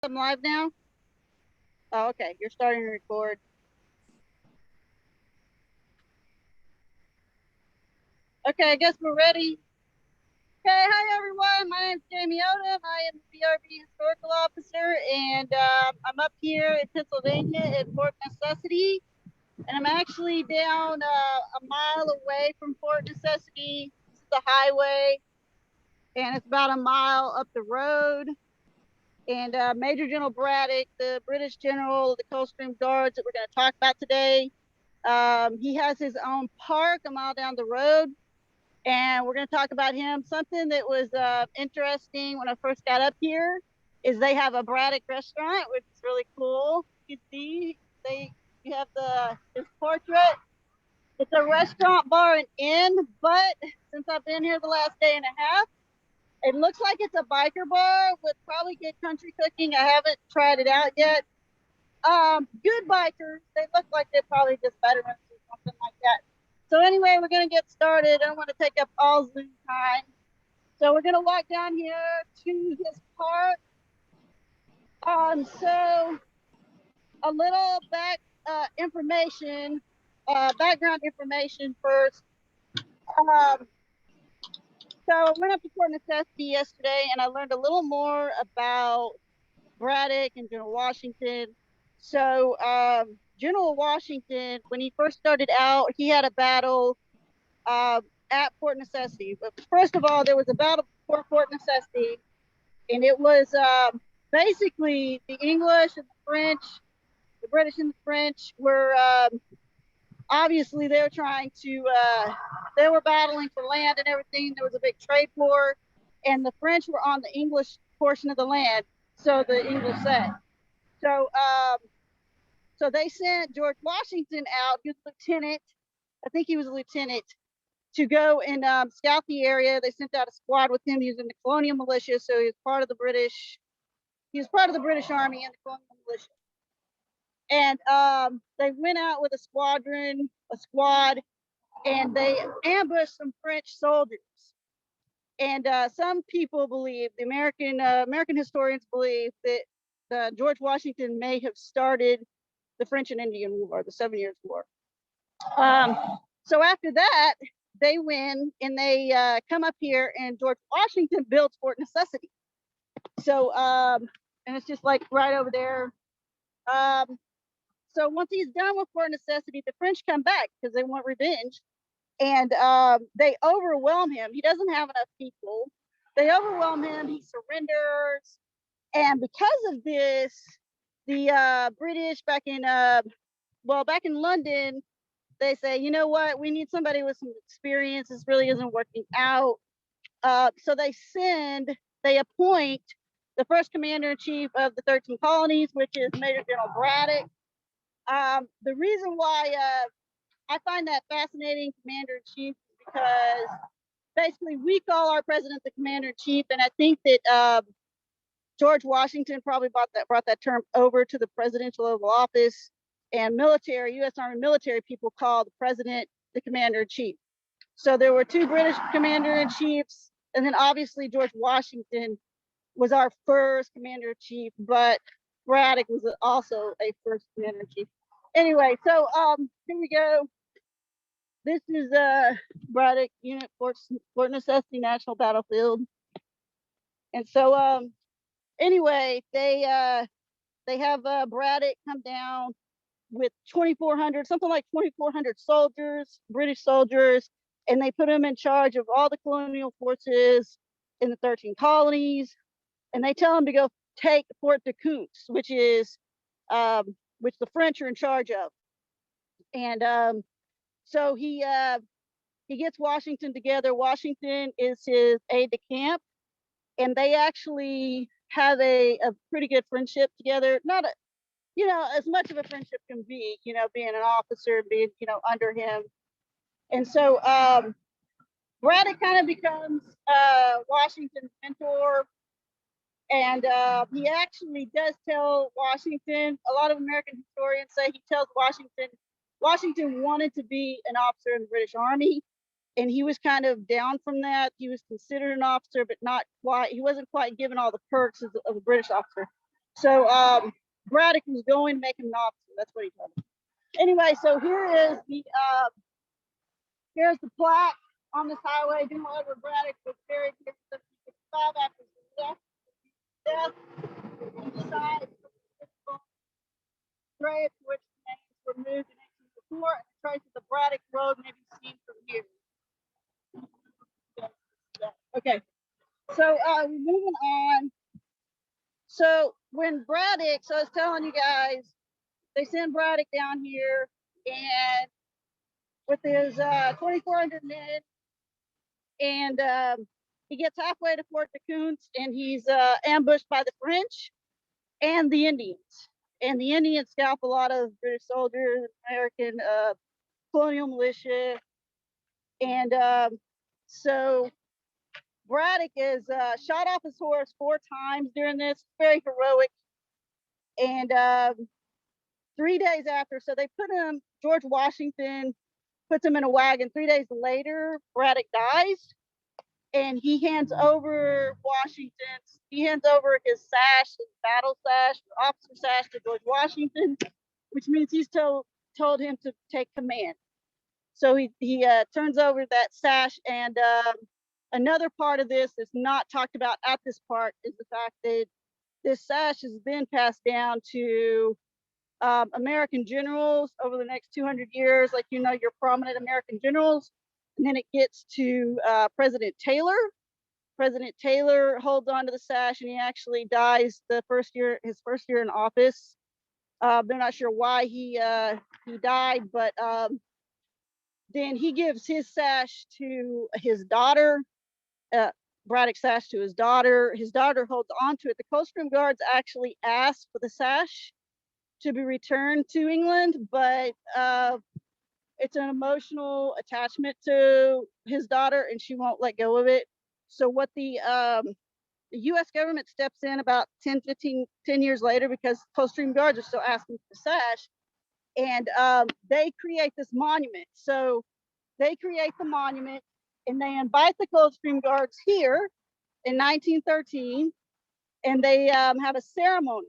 I'm live now? Oh, okay. You're starting to record. Okay, I guess we're ready. Okay, hi everyone. My name's Jamie Odom. I am the BRB Historical Officer, and I'm up here in Pennsylvania at Fort Necessity. And I'm actually down a mile away from Fort Necessity. This is the highway, and it's about a mile up the road. And Major General Braddock, the British general of the Coldstream Guards that we're going to talk about today, he has his own park a mile down the road, and we're going to talk about him. Something that was interesting when I first got up here is they have a Braddock restaurant, which is really cool. You can see you have his portrait. It's a restaurant, bar, and inn, but since I've been here the last day and a half, it looks like it's a biker bar with probably good country cooking. I haven't tried it out yet. Good bikers. They look like they're probably just veterans or something like that. So anyway, we're gonna get started. I don't want to take up all Zoom time. So we're gonna walk down here to his park. So a little background information first. Um, so I went up to Fort Necessity yesterday, and I learned a little more about Braddock and General Washington. So General Washington, when he first started out, he had a battle at Fort Necessity. But first of all, there was a battle before Fort Necessity, and it was basically the English and the French, the British and the French were obviously they were trying to they were battling for land and everything. There was a big trade war, and the French were on the English portion of the land, so the English said. So so they sent George Washington out. He was a lieutenant. I think he was a lieutenant to go and scout the area. They sent out a squad with him using the colonial militia. So he was part of the British. He was part of the British Army and the colonial militia. And they went out with a squad, and they ambushed some French soldiers. And some people believe, the American historians believe that George Washington may have started the French and Indian War, the 7 Years' War. So after that, they win and they come up here, and George Washington builds Fort Necessity. So, and it's just like right over there. So once he's done with Fort Necessity, the French come back because they want revenge, and they overwhelm him. He doesn't have enough people. They overwhelm him. He surrenders, and because of this, the British back in London, they say, you know what, we need somebody with some experience. This really isn't working out. So they appoint the first commander-in-chief of the 13 colonies, which is Major General Braddock. The reason why I find that fascinating, commander-in-chief, is because basically we call our president the commander-in-chief, and I think that George Washington probably brought that term over to the presidential Oval Office, and U.S. Army military people call the president the commander-in-chief. So there were two British commander-in-chiefs, and then obviously George Washington was our first commander-in-chief, but Braddock was also a first commander-in-chief. Anyway, so here we go. This is Braddock Unit Fort Necessity National Battlefield. And so anyway, they have Braddock come down with 2,400, something like 2,400 soldiers, British soldiers, and they put him in charge of all the colonial forces in the 13 colonies, and they tell him to go take Fort de Coutts, which the French are in charge of. And so he gets Washington together. Washington is his aide de camp, and they actually have a pretty good friendship together. Not a, as much of a friendship can be, being an officer, being, under him. And so Braddock kind of becomes Washington's mentor. And he actually does tell Washington, a lot of American historians say he tells Washington wanted to be an officer in the British Army, and he was kind of down from that. He was considered an officer, but not quite. He wasn't quite given all the perks of a British officer. So Braddock was going to make him an officer. That's what he told him. Anyway, so here's the plaque on this highway. General Edward Braddock was buried here in 1765 after his death. Beside the grave, which names were moved in 1804, and the trace of the Braddock Road may be seen from here. Okay, so moving on. So when Braddock, so I was telling you guys, they send Braddock down here, and with his 2,400 men, and he gets halfway to Fort DeCoons, and he's ambushed by the French and the Indians. And the Indians scalp a lot of British soldiers, American colonial militia, and so Braddock is shot off his horse 4 times during this. Very heroic. And 3 days after, so they put him, George Washington puts him in a wagon. 3 days later, Braddock dies, and he hands over his sash, his battle sash, officer sash to George Washington, which means he's told him to take command. So he turns over that sash, and another part of this that's not talked about at this part is the fact that this sash has been passed down to American generals over the next 200 years, like, you know, your prominent American generals. And then it gets to President Taylor. President Taylor holds on to the sash, and he actually dies his first year in office. They're not sure why he died, but then he gives his sash to his daughter, Braddock's sash to his daughter. His daughter holds on to it. The Coldstream Guards actually asked for the sash to be returned to England, but it's an emotional attachment to his daughter, and she won't let go of it. So what the U.S. government steps in about 10 years later, because Coldstream Guards are still asking for the sash, and they create this monument. So they create the monument, and they invite the Coldstream Guards here in 1913, and they have a ceremony.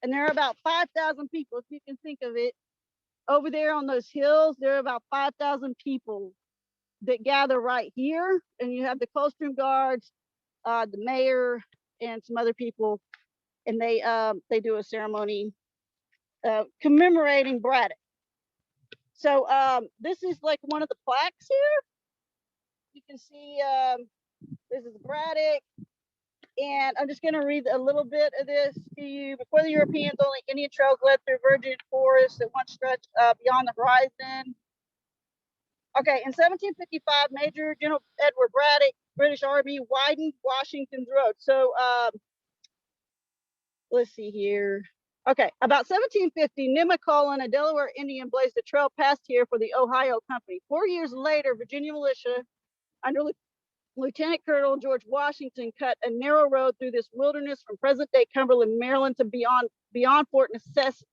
And there are about 5,000 people, if you can think of it. Over there on those hills, there are about 5,000 people that gather right here. And you have the Coldstream Guards, the mayor, and some other people, and they do a ceremony commemorating Braddock. So this is like one of the plaques here. You can see this is Braddock. And I'm just going to read a little bit of this to you. Before the Europeans, only Indian trails led through virgin forests that once stretched beyond the horizon. Okay, in 1755, Major General Edward Braddock, British Army, widened Washington's road. So let's see here. Okay, about 1750, Nemacolin, a Delaware Indian, blazed a trail past here for the Ohio Company. 4 years later, Virginia militia under Lieutenant Colonel George Washington cut a narrow road through this wilderness from present-day Cumberland, Maryland, to beyond Fort Necessity.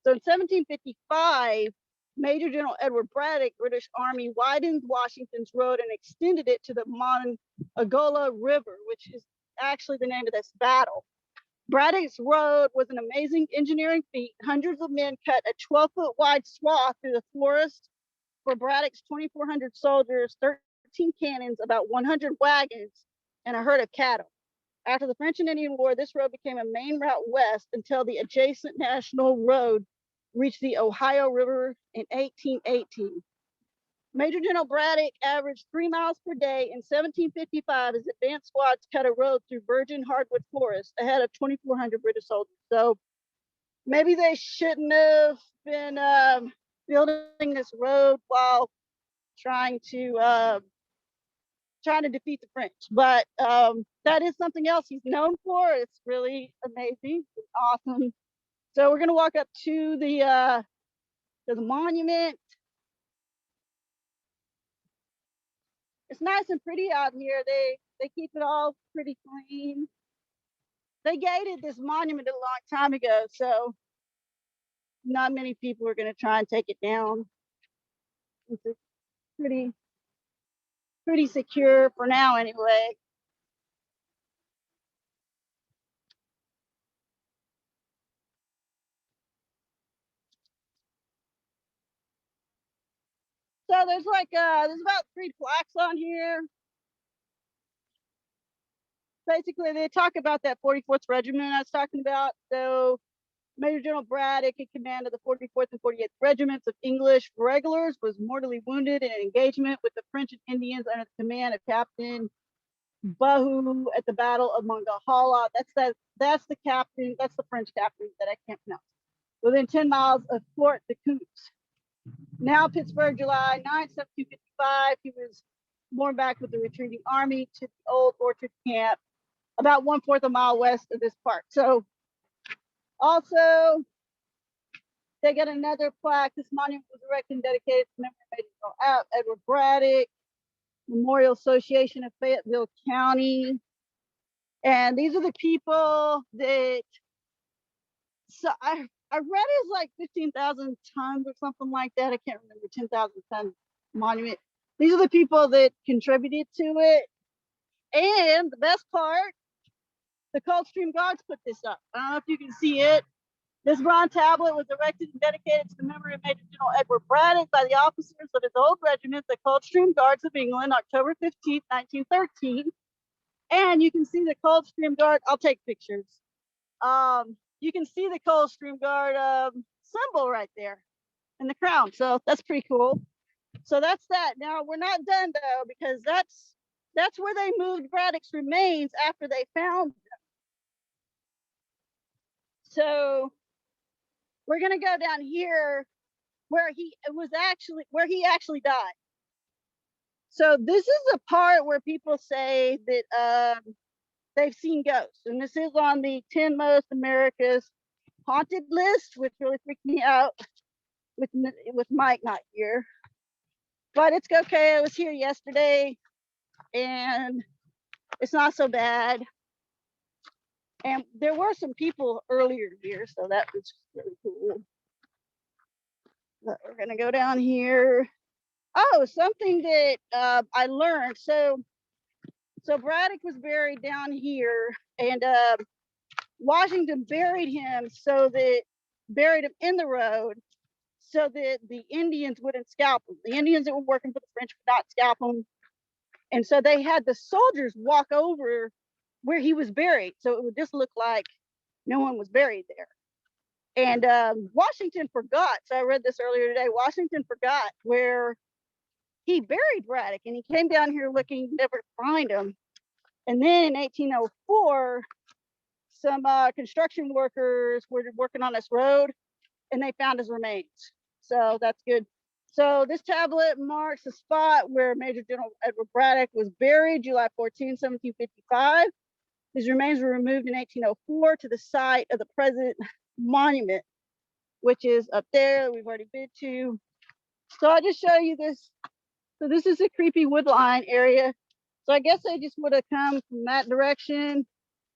So in 1755, Major General Edward Braddock, British Army, widened Washington's road and extended it to the Monongahela River, which is actually the name of this battle. Braddock's road was an amazing engineering feat. Hundreds of men cut a 12-foot wide swath through the forest for Braddock's 2,400 soldiers, 13 cannons, about 100 wagons, and a herd of cattle. After the French and Indian War, this road became a main route west until the adjacent national road reached the Ohio River in 1818. Major General Braddock averaged 3 miles per day in 1755 as advance squads cut a road through virgin hardwood forest ahead of 2,400 British soldiers. So maybe they shouldn't have been building this road while trying to defeat the French, but that is something else he's known for. It's really amazing, it's awesome. So we're gonna walk up to the monument. It's nice and pretty out here. They keep it all pretty clean. They gated this monument a long time ago, so not many people are gonna try and take it down. It's pretty secure for now, anyway. So there's like there's about 3 plaques on here. Basically, they talk about that 44th Regiment I was talking about. So Major General Braddock, in command of the 44th and 48th Regiments of English regulars, was mortally wounded in an engagement with the French and Indians under the command of Captain Bahu at the Battle of Monongahela. That's the captain. That's the French captain that I can't pronounce. Within 10 miles of Fort de Coots. Now Pittsburgh, July 9th, 1755. He was borne back with the retreating army to the old Orchard camp, about 1/4 a mile west of this park. So also, they got another plaque. This monument was erected and dedicated to memory of Major General Edward Braddock, Memorial Association of Fayetteville County. And these are the people that, so I read it's like 15,000 tons or something like that. I can't remember, 10,000 ton monument. These are the people that contributed to it. And the best part, the Coldstream Guards put this up. I don't know if you can see it. This bronze tablet was erected and dedicated to the memory of Major General Edward Braddock by the officers of his old regiment, the Coldstream Guards of England, October 15th, 1913. And you can see the Coldstream Guard. I'll take pictures. You can see the Coldstream Guard symbol right there in the crown. So that's pretty cool. So that's that. Now we're not done though, because that's where they moved Braddock's remains after they found them. So we're gonna go down here where he actually died. So this is a part where people say that they've seen ghosts, and this is on the 10 most America's haunted list, which really freaked me out with Mike not here. But it's okay. I was here yesterday, and it's not so bad. And there were some people earlier here, so that was really cool. But we're gonna go down here. Oh, something that I learned. So Braddock was buried down here, and Washington buried him buried him in the road so that the Indians wouldn't scalp him. The Indians that were working for the French would not scalp him. And so they had the soldiers walk over where he was buried. So it would just look like no one was buried there. And Washington forgot. So I read this earlier today. Washington forgot where he buried Braddock, and he came down here looking, never to find him. And then in 1804, some construction workers were working on this road, and they found his remains. So that's good. So this tablet marks the spot where Major General Edward Braddock was buried, July 14, 1755. His remains were removed in 1804 to the site of the present monument, which is up there that we've already been to. So I'll just show you this. So this is a creepy woodline area. So I guess they just would have come from that direction.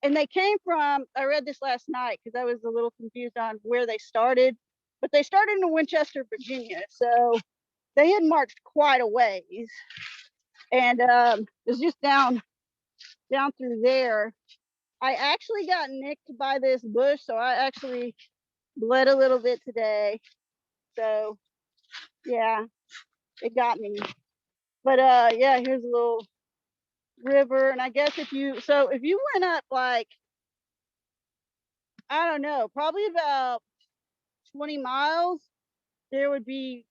And they came from, I read this last night because I was a little confused on where they started, but they started in Winchester, Virginia. So they had marched quite a ways. And it was just down through there. I actually got nicked by this bush, so I actually bled a little bit today. So yeah, it got me. But yeah, here's a little river. And I guess if you went up like, I don't know, probably about 20 miles, there would be,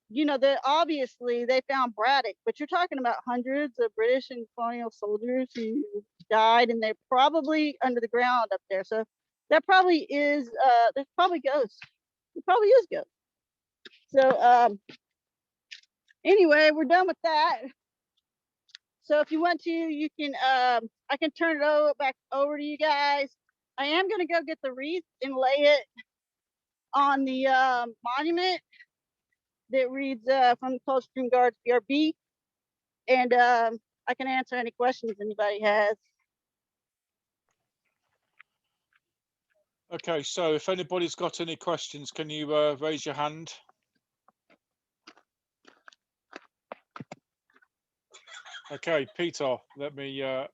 that obviously they found Braddock, but you're talking about hundreds of British and colonial soldiers who died, and they're probably under the ground up there. So that probably is, there's probably ghosts. It probably is ghosts. So anyway, we're done with that. So if you want to, you can, I can turn it back over to you guys. I am going to go get the wreath and lay it on the monument that reads from the Coldstream Guards BRB. And I can answer any questions anybody has. Okay, so if anybody's got any questions, can you raise your hand? Okay, Peter, let me, if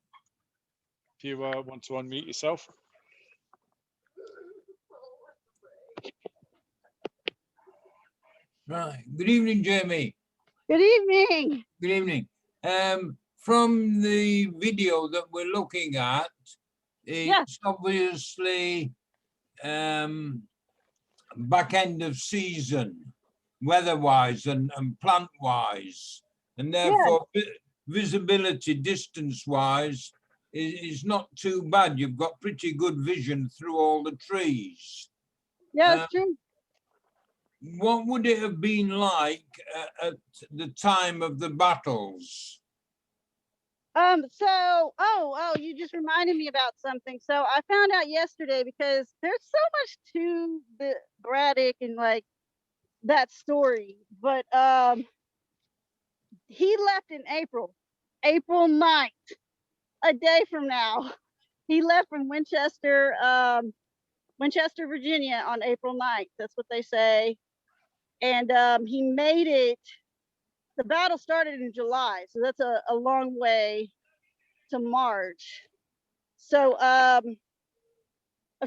you want to unmute yourself. Right. Good evening, Jeremy. Good evening. Good evening. From the video that we're looking at, it's obviously back end of season, weather-wise and plant-wise, and therefore visibility distance-wise is not too bad. You've got pretty good vision through all the trees. Yeah, it's true. What would it have been like at the time of the battles? You just reminded me about something. So I found out yesterday, because there's so much to the Braddock and like that story, but he left in April 9th, a day from now. He left from Winchester, Virginia on April 9th. That's what they say. And he made it. The battle started in July, so that's a long way to March. So of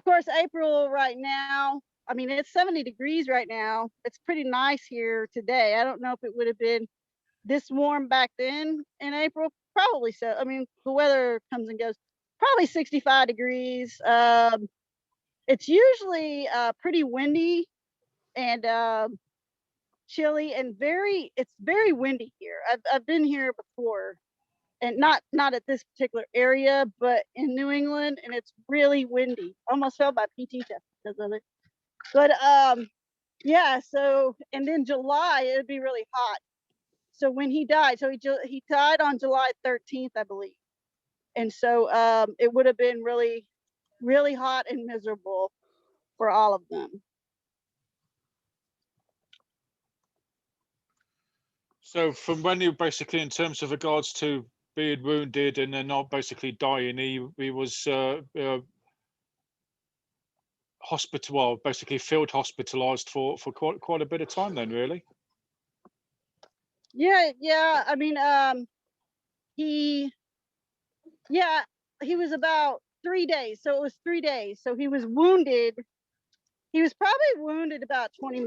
course, April right now, I mean, it's 70 degrees right now. It's pretty nice here today. I don't know if it would have been this warm back then in April. Probably so. I mean, the weather comes and goes. Probably 65 degrees. It's usually pretty windy and chilly and it's very windy here. I've been here before, and not at this particular area, but in New England, and it's really windy. Almost failed my PT test because of it. But yeah. So, and then July it'd be really hot. So when he died, he died on July 13th, I believe, and so it would have been really, really hot and miserable for all of them. So from when you basically, in terms of regards to being wounded and then not basically dying, he was basically field hospitalized for quite a bit of time then, really. Yeah. I mean, he was about 3 days. So it was 3 days. So he was wounded. He was probably wounded about 20,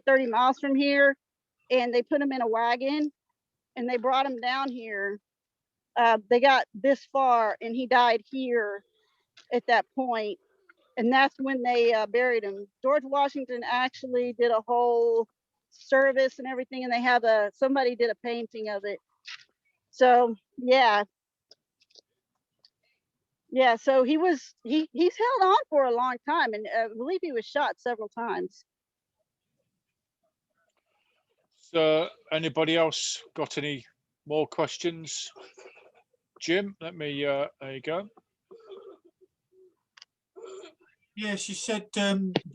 30 miles from here. And they put him in a wagon and they brought him down here. They got this far and he died here at that point. And that's when they buried him. George Washington actually did a whole service and everything, and they have somebody did a painting of it. So yeah. So he's held on for a long time, and I believe he was shot several times. So anybody else got any more questions? Jim, let me there you go. Yes, you said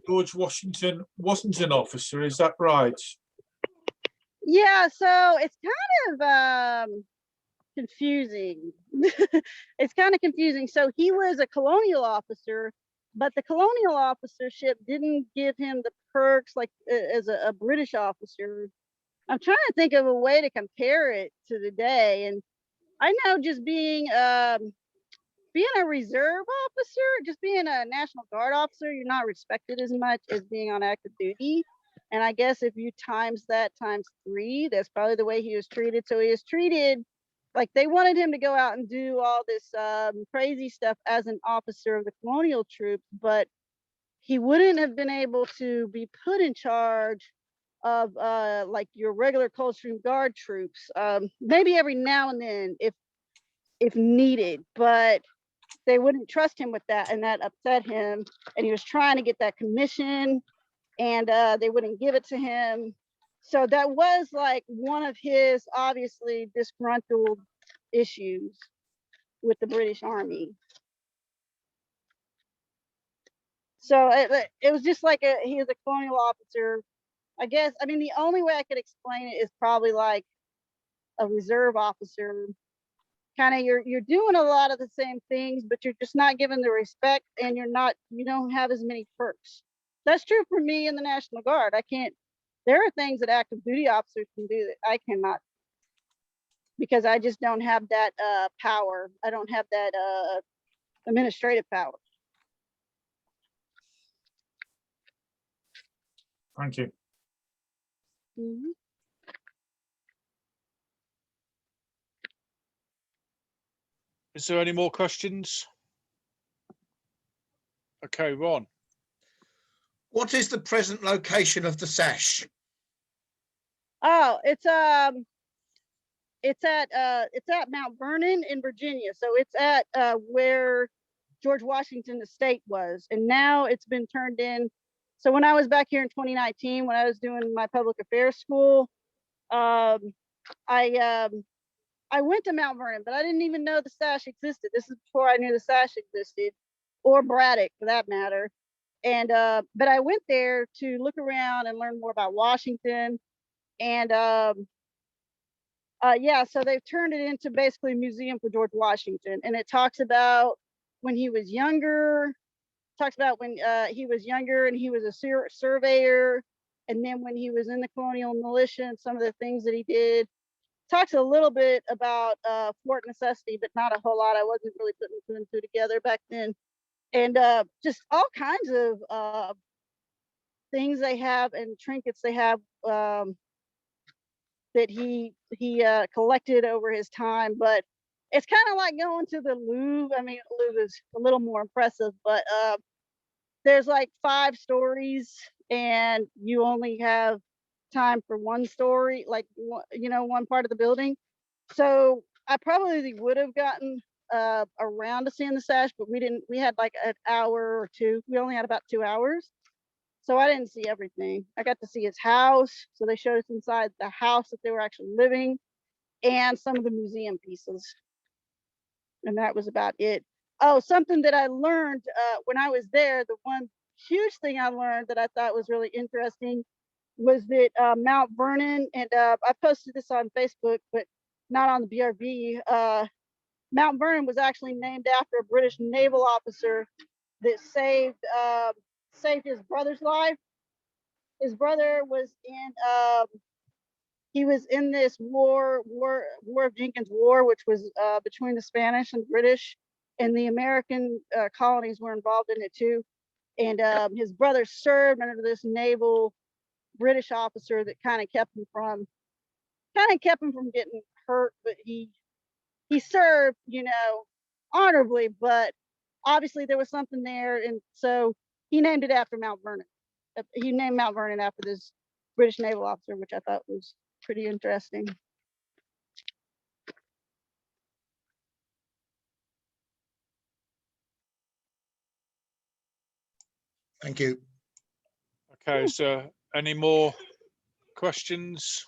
George Washington wasn't an officer, is that right? Yeah, so it's kind of confusing. It's kind of confusing. So he was a colonial officer, but the colonial officership didn't give him the perks like as a British officer. I'm trying to think of a way to compare it to today, and I know just being a reserve officer, just being a National Guard officer, you're not respected as much as being on active duty. And I guess if you times that times 3, that's probably the way he was treated. So he was treated like they wanted him to go out and do all this crazy stuff as an officer of the colonial troops, but he wouldn't have been able to be put in charge of like your regular Coldstream Guard troops. Maybe every now and then if needed, but they wouldn't trust him with that, and that upset him. And he was trying to get that commission, and they wouldn't give it to him. So that was like one of his obviously disgruntled issues with the British Army. So it was just like he was a colonial officer, I guess. I mean, the only way I could explain it is probably like a reserve officer. Kind of you're doing a lot of the same things, but you're just not given the respect, and you don't have as many perks. That's true for me in the National Guard. There are things that active duty officers can do that I cannot, because I just don't have that power. I don't have that administrative power. Thank you. Mm-hmm. Is there any more questions? Okay, Ron. What is the present location of the sash? Oh, it's at Mount Vernon in Virginia. So it's at where George Washington Estate was, and now it's been turned in. So when I was back here in 2019, when I was doing my public affairs school, I went to Mount Vernon, but I didn't even know the sash existed. This is before I knew the sash existed, or Braddock for that matter. And but I went there to look around and learn more about Washington. And yeah, so they've turned it into basically a museum for George Washington, and it talks about when he was younger. Talks about when he was younger and he was a surveyor, and then when he was in the colonial militia and some of the things that he did. Talks a little bit about Fort Necessity, but not a whole lot. I wasn't really putting two and two together back then. And just all kinds of things they have and trinkets they have that he collected over his time. But it's kind of like going to the Louvre. I mean, Louvre is a little more impressive, but there's like 5 stories and you only have time for one story, like, you know, one part of the building. So I probably would have gotten around to seeing the sash, but we didn't. We had like an hour or two. We only had about 2 hours. So I didn't see everything. I got to see his house. So they showed us inside the house that they were actually living, and some of the museum pieces. And that was about it. Oh, something that I learned when I was there, the one huge thing I learned that I thought was really interesting was that Mount Vernon, and I posted this on Facebook, but not on the BRB. Mount Vernon was actually named after a British naval officer that saved his brother's life. His brother was he was in this war of Jenkins War, which was between the Spanish and British, and the American colonies were involved in it too. And his brother served under this naval British officer that kind of kept him from getting hurt, but he served, you know, honorably, but obviously there was something there, and so he named it after Mount Vernon. He named Mount Vernon after this British naval officer, which I thought was pretty interesting. Thank you. Okay, so any more questions?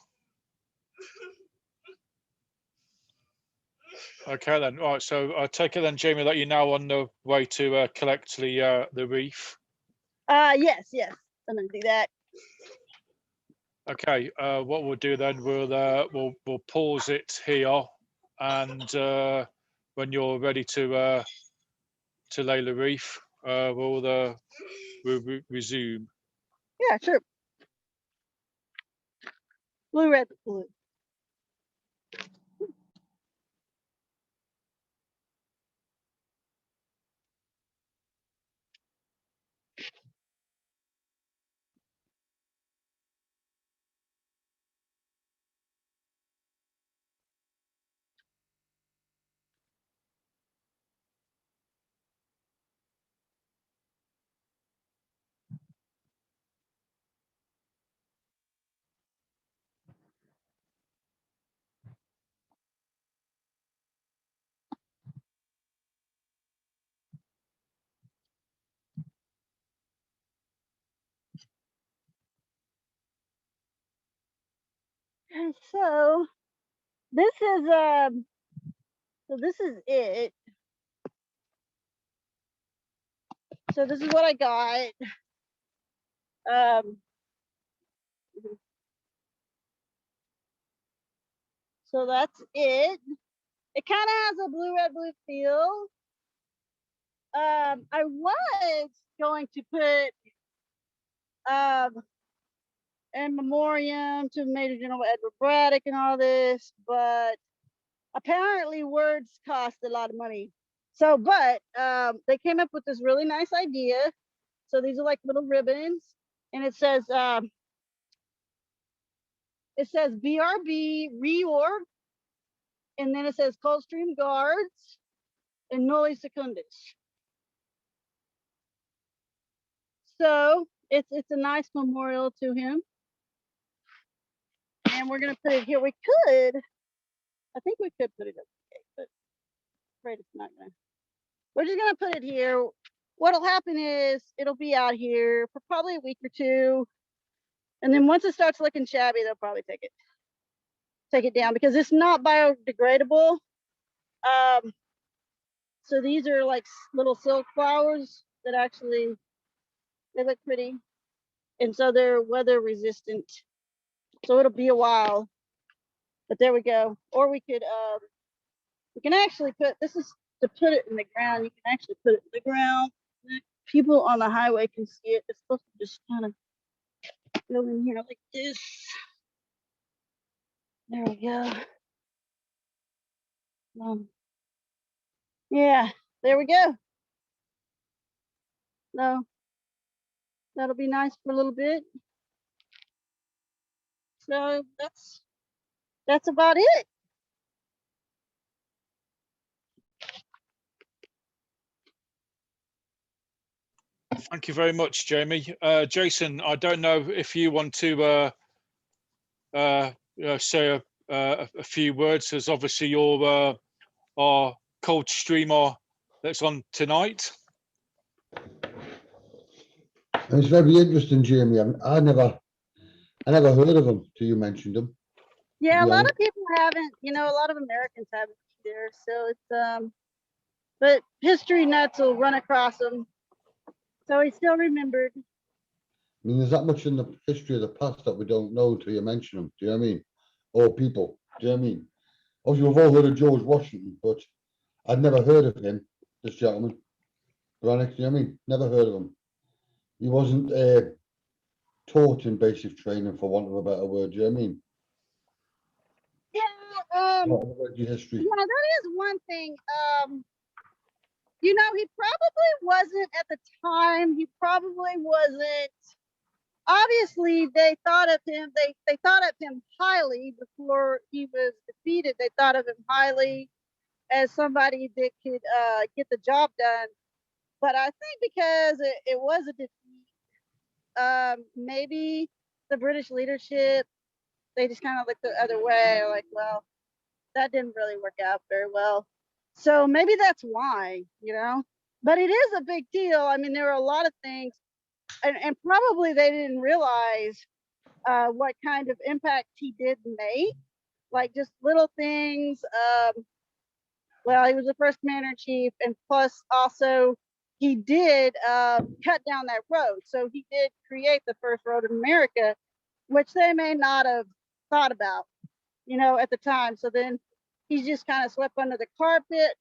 Okay then. All right, so I take it then, Jamie, that you're now on the way to collect the wreath. Yes, I'm gonna do that. Okay, what we'll do then, we'll pause it here, and when you're ready to lay the wreath, we'll resume. Yeah, sure. Blue, red, blue. And so this is it. So this is what I got. So that's it. It kind of has a blue, red, blue feel. I was going to put in memoriam to Major General Edward Braddock and all this, but apparently words cost a lot of money. So, but they came up with this really nice idea. So these are like little ribbons, and it says BRB reorg, and then it says Coldstream Guards, in Noli Secundus. So it's a nice memorial to him. And we're gonna put it here. We could, I think we could put it up, but I'm afraid it's not gonna. We're just gonna put it here. What'll happen is it'll be out here for probably a week or two. And then once it starts looking shabby, they'll probably take it down because it's not biodegradable. So these are like little silk flowers that actually, they look pretty. And so they're weather resistant. So it'll be a while, but there we go. Or we can actually put, this is to put it in the ground. You can actually put it in the ground. People on the highway can see it. It's supposed to just kind of go in here like this. There we go. Yeah, there we go. No, that'll be nice for a little bit. So that's about it. Thank you very much, Jamie. Jason, I don't know if you want to say a few words, as obviously you're our Coldstreamer that's on tonight. It's very interesting, Jamie. I never heard of them till you mentioned them. Yeah, a lot of people haven't, a lot of Americans haven't either. So it's but history nuts will run across them. So he's still remembered. I mean, there's that much in the history of the past that we don't know till you mention them. Do you know what I mean? Or people. Do you know what I mean? Obviously, we've all heard of George Washington, but I'd never heard of him, this gentleman. Braddock, do you know what I mean? Never heard of him. He wasn't taught in basic training, for want of a better word. Do you know what I mean? Yeah, history. Yeah, that is one thing. He probably wasn't at the time. He probably wasn't. Obviously, they thought of him. They thought of him highly before he was defeated. They thought of him highly as somebody that could get the job done. But I think because it was a defeat, maybe the British leadership, they just kind of looked the other way, like, well, that didn't really work out very well. So maybe that's why, But it is a big deal. I mean, there are a lot of things, and probably they didn't realize what kind of impact he did make, like just little things. Well, he was the first commander-in-chief, and plus also he did cut down that road. So he did create the first road in America, which they may not have thought about, at the time. So then he's just kind of swept under the carpet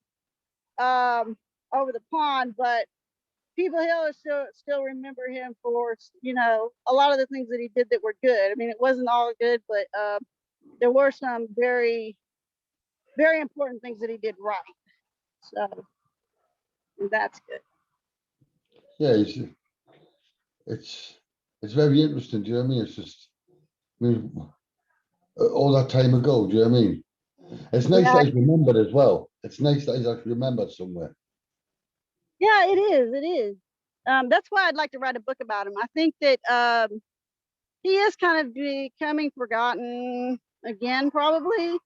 over the pond, but people here still remember him for, a lot of the things that he did that were good. I mean, it wasn't all good, but there were some very, very important things that he did right. So that's good. Yeah, it's very interesting. Do you know what I mean? It's just, I mean, all that time ago. Do you know what I mean? It's nice that he's remembered as well. It's nice that he's actually remembered somewhere. Yeah, it is. It is. That's why I'd like to write a book about him. I think that he is kind of becoming forgotten again, probably.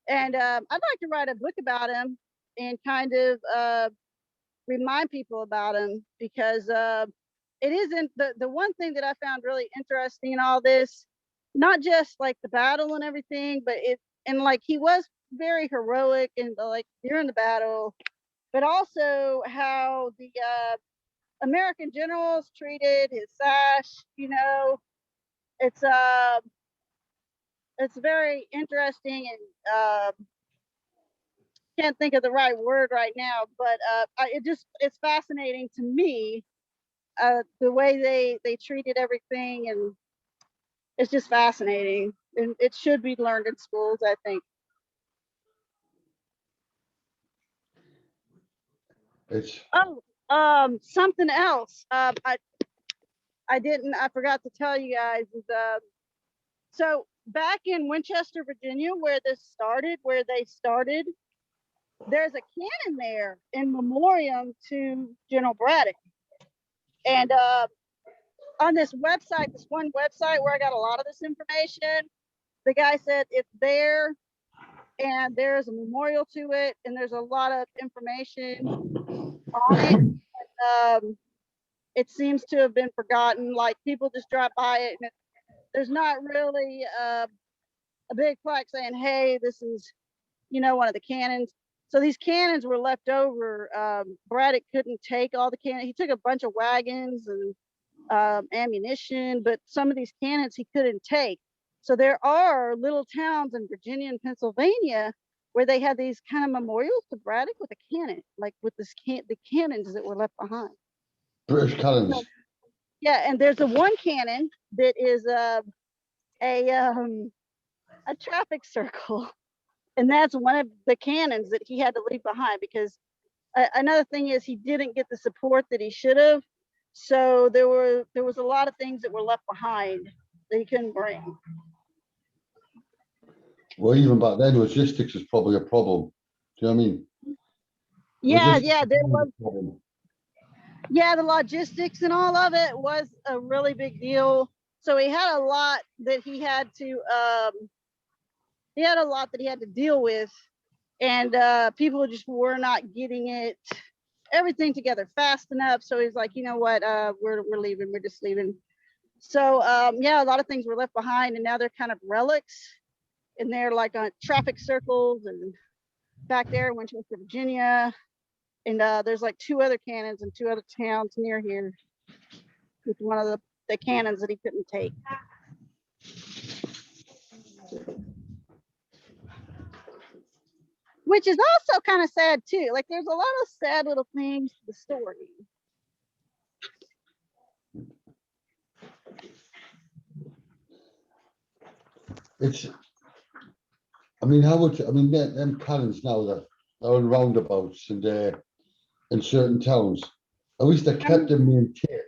And I'd like to write a book about him and kind of remind people about him, because it isn't the one thing that I found really interesting in all this, not just like the battle and everything, but he was very heroic and like during the battle, but also how the American generals treated his sash. It's very interesting, and can't think of the right word right now, but it's fascinating to me, the way they treated everything, and it's just fascinating, and it should be learned in schools, I think. It's Something else. I forgot to tell you guys is so back in Winchester, Virginia, where they started, there's a cannon there in memoriam to General Braddock. And on this website, this one website where I got a lot of this information, the guy said it's there and there's a memorial to it and there's a lot of information on it. It seems to have been forgotten. Like people just drive by it and there's not really a big plaque saying, hey, this is, you know, one of the cannons. So these cannons were left over. Braddock couldn't take all the cannons. He took a bunch of wagons and ammunition, but some of these cannons he couldn't take. So there are little towns in Virginia and Pennsylvania where they have these kind of memorials to Braddock with a cannon, like with the cannons that were left behind. British cannons. Yeah, and there's a one cannon that is a traffic circle, and that's one of the cannons that he had to leave behind because another thing is he didn't get the support that he should have. So there was a lot of things that were left behind that he couldn't bring. Well, even back then, logistics was probably a problem. Do you know what I mean? Yeah, Logistics yeah, there was was. a problem. Yeah, the logistics and all of it was a really big deal. So he had a lot that he had to deal with, and people just were not getting everything together fast enough. So he's like, you know what, we're leaving, we're just leaving. So yeah, a lot of things were left behind, and now they're kind of relics, and they're like on traffic circles, and back there in Winchester, Virginia. And there's like 2 other cannons in 2 other towns near here with one of the cannons that he couldn't take. Which is also kind of sad too. Like there's a lot of sad little things to the story. It's, I mean, them cannons now that are on roundabouts and in certain towns, at least they're kept and maintained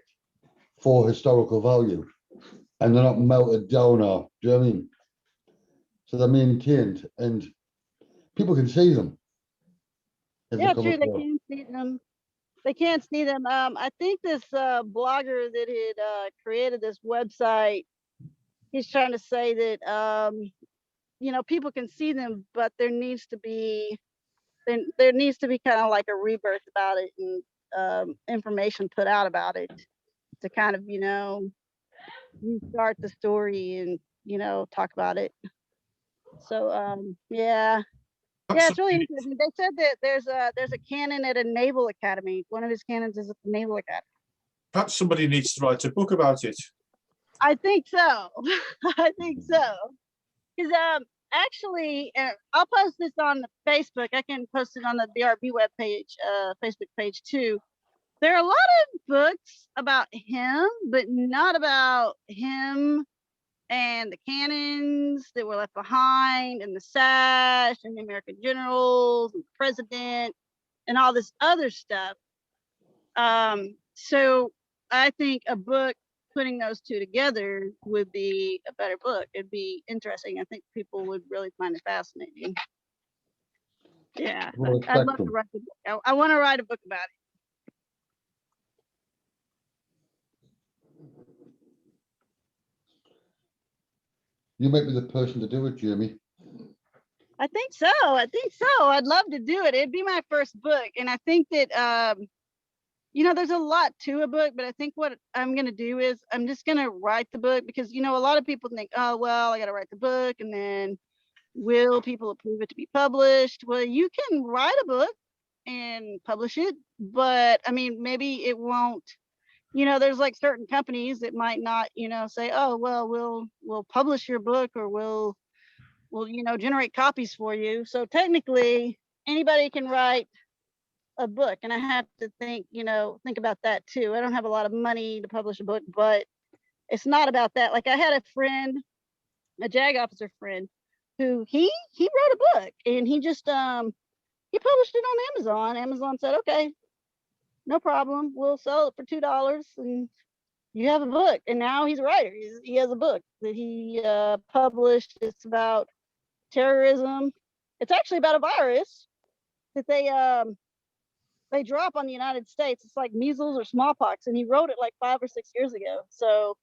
for historical value, and they're not melted down or, do you know what I mean? So they're maintained and people can see them. Yeah, true. They can't see them. They can't see them. I think this blogger that had created this website, he's trying to say that you know, people can see them, but there needs to be kind of like a rebirth about it and information put out about it to kind of, you know, restart the story and, you know, talk about it. So yeah. Yeah, it's really interesting. They said that there's a cannon at a naval academy. One of his cannons is at the naval academy. Perhaps somebody needs to write a book about it. I think so. I think so. Because actually, I'll post this on Facebook. I can post it on the BRB webpage, Facebook page too. There are a lot of books about him, but not about him and the cannons that were left behind and the sash and the American generals and the president and all this other stuff. So I think a book putting those 2 together would be a better book. It'd be interesting. I think people would really find it fascinating. Yeah, Well, I'd love to write the book. I want to write a book about it. You might be the person to do it, Jamie. I think so. I'd love to do it. It'd be my first book. And I think that, you know, there's a lot to a book, but I think what I'm going to do is I'm just going to write the book because, you know, a lot of people think, oh, well, I got to write the book and then will people approve it to be published? Well, you can write a book and publish it, but I mean, maybe it won't, you know, there's like certain companies that might not, you know, say, oh, well, we'll publish your book or we'll, you know, generate copies for you. So technically anybody can write a book, and I have to think about that too. I don't have a lot of money to publish a book, but it's not about that. Like I had a friend, a JAG officer friend, who he wrote a book and he just he published it on Amazon. Amazon said, okay, no problem, we'll sell it for $2 and you have a book. And now he's a writer. He has a book that he published. It's about terrorism. It's actually about a virus, that they drop on the United States. It's like measles or smallpox, and he wrote it like 5 or 6 years ago. So,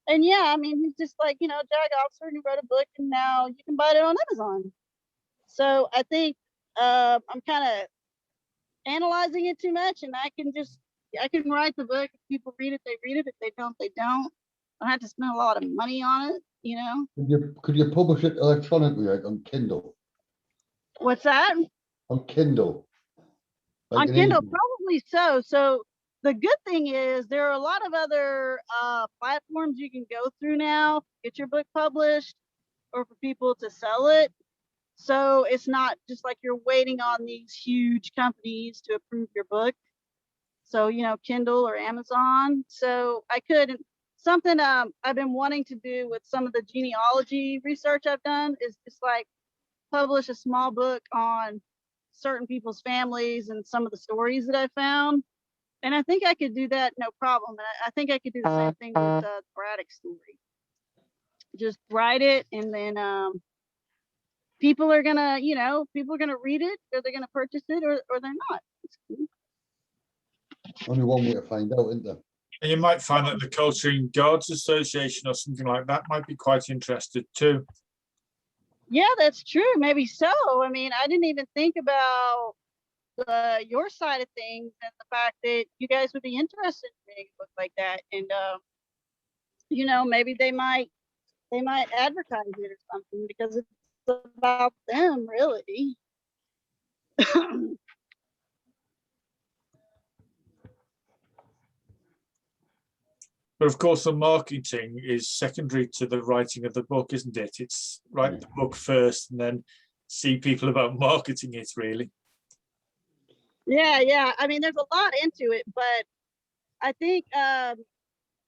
and yeah, I mean, he's just like, you know, JAG officer, and he wrote a book, and now you can buy it on Amazon. So I think I'm kind of analyzing it too much, and I can write the book. If people read it, they read it. If they don't, they don't. I don't have to spend a lot of money on it, you know. Could you publish it electronically, like on Kindle? What's that? On Kindle. Like On an Kindle, ebook? probably so. So the good thing is there are a lot of other platforms you can go through now, get your book published, or for people to sell it. So it's not just like you're waiting on these huge companies to approve your book. So, you know, Kindle or Amazon. So I could, something I've been wanting to do with some of the genealogy research I've done is just like publish a small book on certain people's families and some of the stories that I found. And I think I could do that no problem. And I think I could do the same thing with the Braddock story. Just write it, and then people are gonna, you know, people are gonna read it, or they're gonna purchase it, or they're not. Only one way to find out, isn't there? And you might find that the Coldstream Guards Association or something like that might be quite interested too. Yeah, that's true. Maybe so. I mean, I didn't even think about your side of things and the fact that you guys would be interested in reading a book like that. And you know, maybe they might advertise it or something, because it's about them, really. But of course, the marketing is secondary to the writing of the book, isn't it? It's write the book first and then see people about marketing it, really. Yeah. I mean, there's a lot into it, but I think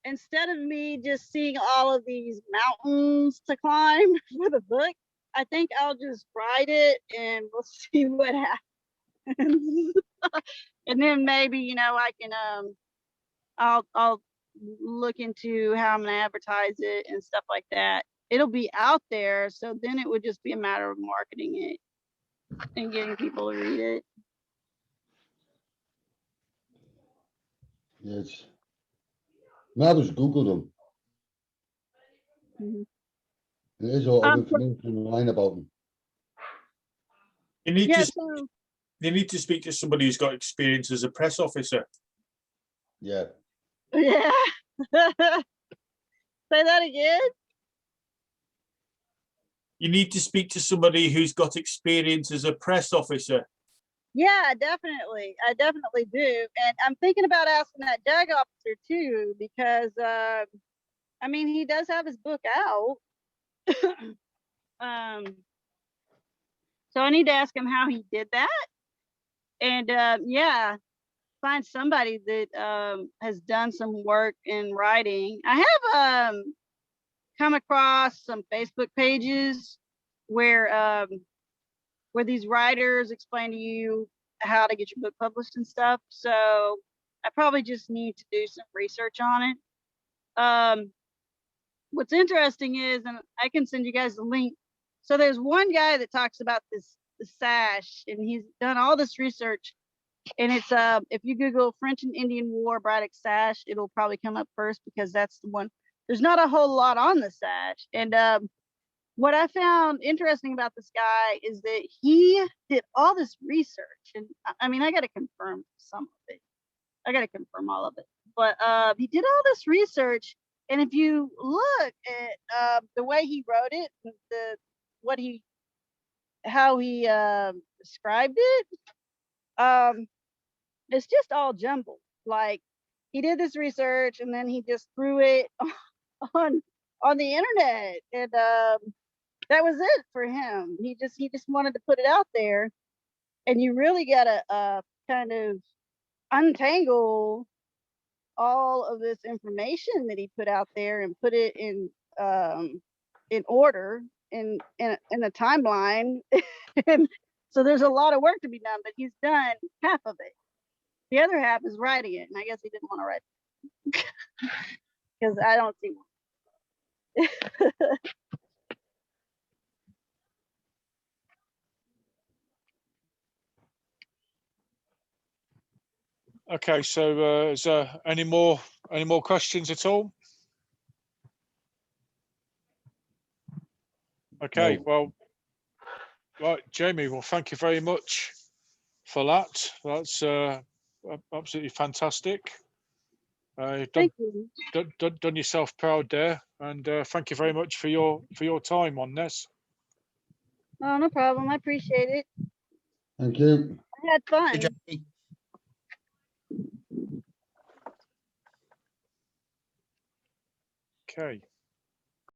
instead of me just seeing all of these mountains to climb for the book, I think I'll just write it and we'll see what happens. And then maybe, you know, I can I'll look into how I'm gonna advertise it and stuff like that. It'll be out there, so then it would just be a matter of marketing it and getting people to read it. Yes. No, I just Googled them. Mhm. There's a lot of So- information online about them. You need yeah, to so you need to speak to somebody who's got experience as a press officer. Yeah. yeah. Say that again. You need to speak to somebody who's got experience as a press officer. Yeah, definitely. I definitely do. And I'm thinking about asking that JAG officer too, because I mean, he does have his book out. So I need to ask him how he did that. And yeah, find somebody that has done some work in writing. I have come across some Facebook pages where these writers explain to you how to get your book published and stuff. So I probably just need to do some research on it. What's interesting is, and I can send you guys the link. So there's one guy that talks about the sash, and he's done all this research. And it's if you Google French and Indian War Braddock sash, it'll probably come up first, because that's the one. There's not a whole lot on the sash. And what I found interesting about this guy is that he did all this research, and I mean, I got to confirm some of it. I got to confirm all of it, but he did all this research, and if you look at the way he wrote it, how he described it, it's just all jumbled. Like, he did this research and then he just threw it on the internet, and that was it for him. He just wanted to put it out there, and you really gotta kind of untangle all of this information that he put out there and put it in order in a timeline. And so there's a lot of work to be done, but he's done half of it. The other half is writing it, and I guess he didn't want to write it because I don't see one. Okay, so is there any more questions at all? Okay, No. well, right, Jamie. Well, thank you very much for that. That's absolutely fantastic. You've Thank you. done yourself proud there, and thank you very much for your time on this. Oh, no problem. I appreciate it. Thank you. I had fun. Jamie. Okay.